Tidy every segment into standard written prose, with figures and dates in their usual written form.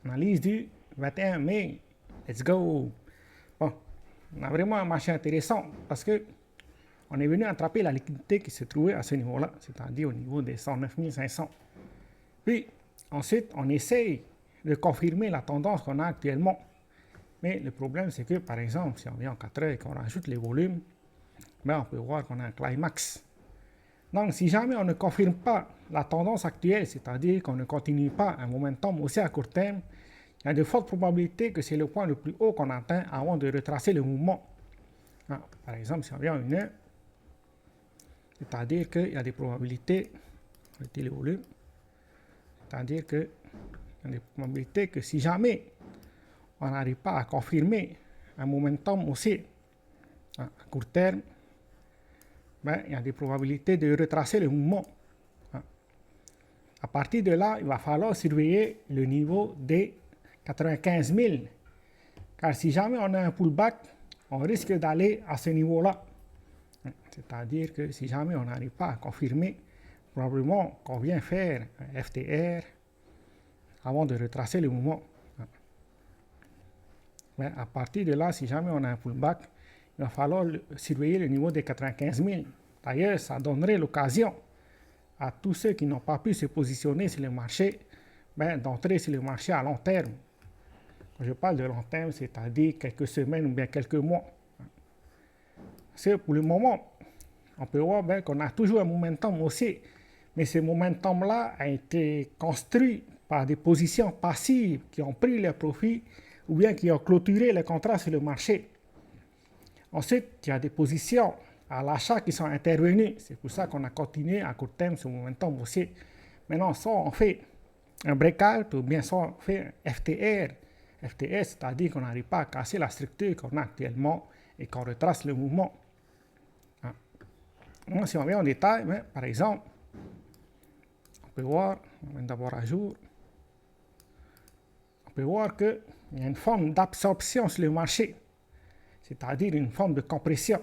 analyse du 21 mai. Let's go! Bon, on a vraiment un marché intéressant parce que on est venu attraper la liquidité qui se trouvait à ce niveau-là, c'est-à-dire au niveau des 109 500. Puis, ensuite, on essaye de confirmer la tendance qu'on a actuellement. Mais le problème, c'est que, par exemple, si on vient en 4 heures et qu'on rajoute les volumes, ben, on peut voir qu'on a un climax. Donc, si jamais on ne confirme pas la tendance actuelle, c'est-à-dire qu'on ne continue pas un momentum aussi à court terme, il y a de fortes probabilités que c'est le point le plus haut qu'on atteint avant de retracer le mouvement. Ah, par exemple, si on vient en 1 heure, c'est-à-dire qu'il y a des probabilités, arrêtez le volume, c'est-à-dire qu'il y a des probabilités que si jamais on n'arrive pas à confirmer un momentum aussi à court terme, ben, il y a des probabilités de retracer le mouvement. À partir de là, il va falloir surveiller le niveau des 95 000. Car si jamais on a un pullback, on risque d'aller à ce niveau-là. C'est-à-dire que si jamais on n'arrive pas à confirmer, probablement qu'on vient faire un FTR avant de retracer le mouvement. Mais à partir de là, si jamais on a un pullback, il va falloir surveiller le niveau des 95 000. D'ailleurs, ça donnerait l'occasion à tous ceux qui n'ont pas pu se positionner sur le marché, ben, d'entrer sur le marché à long terme. Quand je parle de long terme, c'est-à-dire quelques semaines ou bien quelques mois. Parce que pour le moment, on peut voir ben, qu'on a toujours un momentum aussi, mais ce momentum-là a été construit par des positions passives qui ont pris leurs profits ou bien qui ont clôturé les contrats sur le marché. Ensuite, il y a des positions à l'achat qui sont intervenues. C'est pour ça qu'on a continué à court terme ce momentum aussi. Maintenant, soit on fait un breakout ou bien soit on fait un FTR. FTR, c'est-à-dire qu'on n'arrive pas à casser la structure qu'on a actuellement et qu'on retrace le mouvement. Maintenant, si on vient en détail, ben, par exemple, on peut voir, on met d'abord à jour, on peut voir qu'il y a une forme d'absorption sur le marché, c'est-à-dire une forme de compression.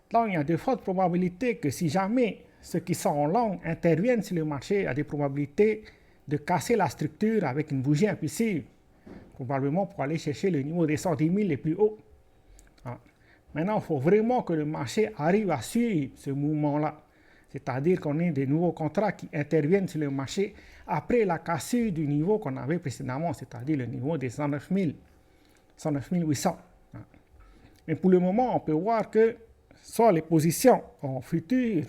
Donc, il y a de fortes probabilités que si jamais ceux qui sont en long interviennent sur le marché, il y a des probabilités de casser la structure avec une bougie impulsive, probablement pour aller chercher le niveau des 110 000 les plus hauts. Maintenant, il faut vraiment que le marché arrive à suivre ce mouvement-là, c'est-à-dire qu'on ait des nouveaux contrats qui interviennent sur le marché après la cassure du niveau qu'on avait précédemment, c'est-à-dire le niveau des 109 800. Mais pour le moment, on peut voir que soit les positions en futur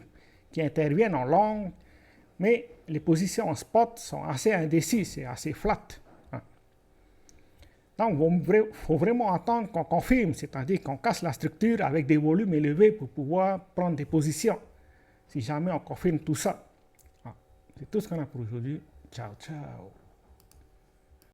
qui interviennent en long, mais les positions en spot sont assez indécises, c'est assez flat. Donc, il faut vraiment attendre qu'on confirme, c'est-à-dire qu'on casse la structure avec des volumes élevés pour pouvoir prendre des positions. Si jamais on confirme tout ça. C'est tout ce qu'on a pour aujourd'hui. Ciao, ciao.